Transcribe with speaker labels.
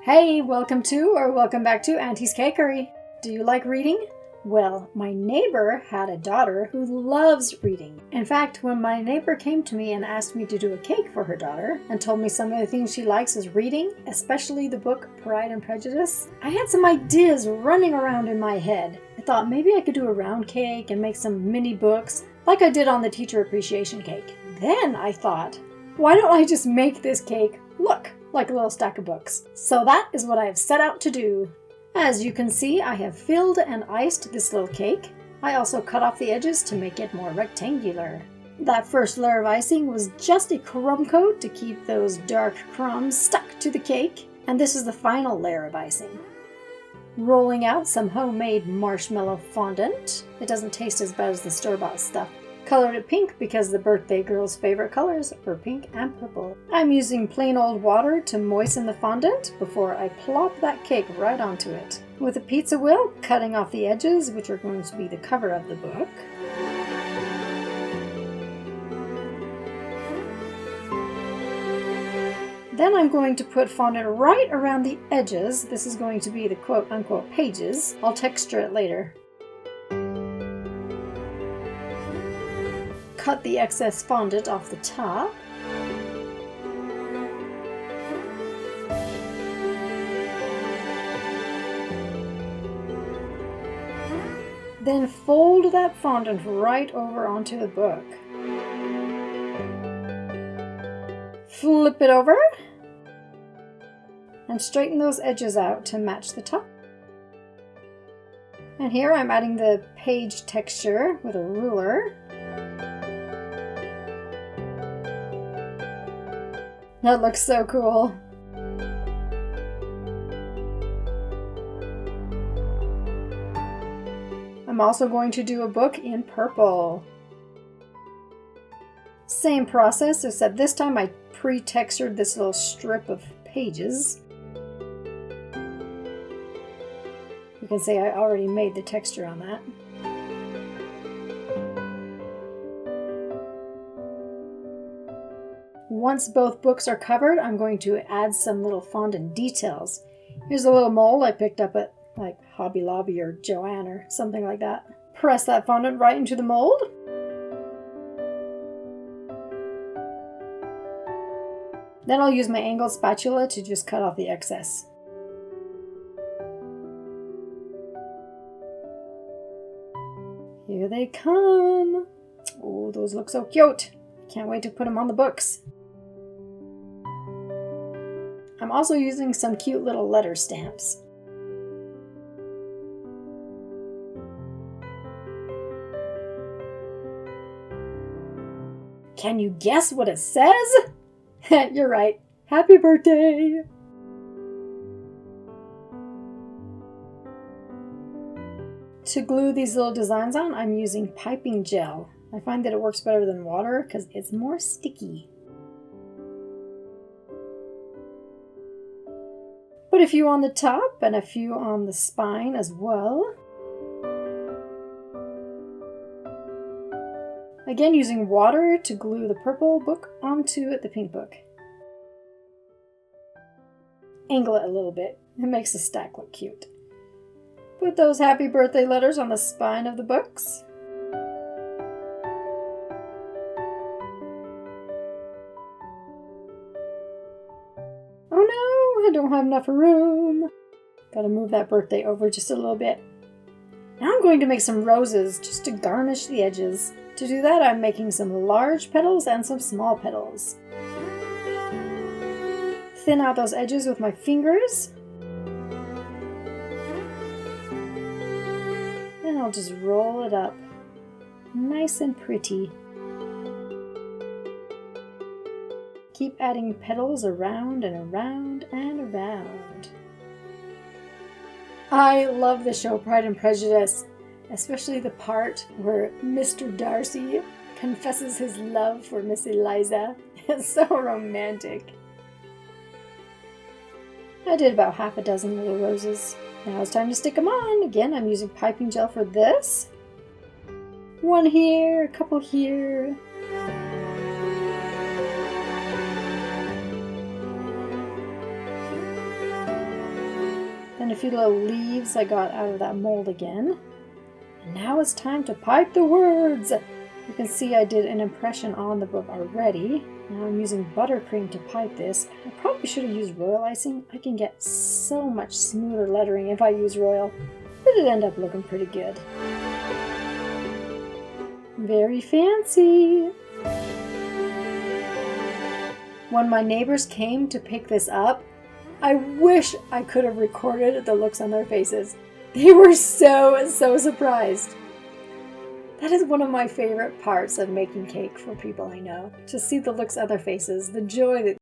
Speaker 1: Hey, welcome back to Auntie's Cakery. Do you like reading? Well, my neighbor had a daughter who loves reading. In fact, when my neighbor came to me and asked me to do a cake for her daughter and told me some of the things she likes is reading, especially the book Pride and Prejudice, I had some ideas running around in my head. I thought maybe I could do a round cake and make some mini books like I did on the teacher appreciation cake. Then I thought, why don't I just make this cake look like a little stack of books? So that is what I have set out to do. As you can see, I have filled and iced this little cake. I also cut off the edges to make it more rectangular. That first layer of icing was just a crumb coat to keep those dark crumbs stuck to the cake. And this is the final layer of icing. Rolling out some homemade marshmallow fondant. It doesn't taste as bad as the store-bought stuff. Colored it pink because the birthday girl's favorite colors are pink and purple. I'm using plain old water to moisten the fondant before I plop that cake right onto it. With a pizza wheel, cutting off the edges, which are going to be the cover of the book. Then I'm going to put fondant right around the edges. This is going to be the quote-unquote pages. I'll texture it later. Cut the excess fondant off the top. Then fold that fondant right over onto the book. Flip it over and straighten those edges out to match the top. And here I'm adding the page texture with a ruler. That looks so cool. I'm also going to do a book in purple. Same process, except this time I pre-textured this little strip of pages. You can see I already made the texture on that. Once both books are covered, I'm going to add some little fondant details. Here's a little mold I picked up at like Hobby Lobby or Joann or something like that. Press that fondant right into the mold. Then I'll use my angled spatula to just cut off the excess. Here they come. Oh, those look so cute. Can't wait to put them on the books. I'm also using some cute little letter stamps. Can you guess what it says? You're right. Happy birthday! To glue these little designs on, I'm using piping gel. I find that it works better than water because it's more sticky. Put a few on the top and a few on the spine as well. Again, using water to glue the purple book onto the pink book. Angle it a little bit. It makes the stack look cute. Put those happy birthday letters on the spine of the books. Oh no, I don't have enough room. Gotta move that birthday over just a little bit. Now I'm going to make some roses just to garnish the edges. To do that, I'm making some large petals and some small petals. Thin out those edges with my fingers. And I'll just roll it up. Nice and pretty. Keep adding petals around and around and around. I love the show Pride and Prejudice, especially the part where Mr. Darcy confesses his love for Miss Eliza. It's so romantic. I did about half a dozen little roses. Now it's time to stick them on. Again, I'm using piping gel for this. One here, a couple here. and a few little leaves I got out of that mold again. And now it's time to pipe the words. You can see I did an impression on the book already. Now I'm using buttercream to pipe this. I probably should have used royal icing. I can get so much smoother lettering if I use royal, but it ended up looking pretty good. Very fancy. When my neighbors came to pick this up, I wish I could have recorded the looks on their faces. They were so surprised. That is one of my favorite parts of making cake for people I know. To see the looks on their faces, the joy that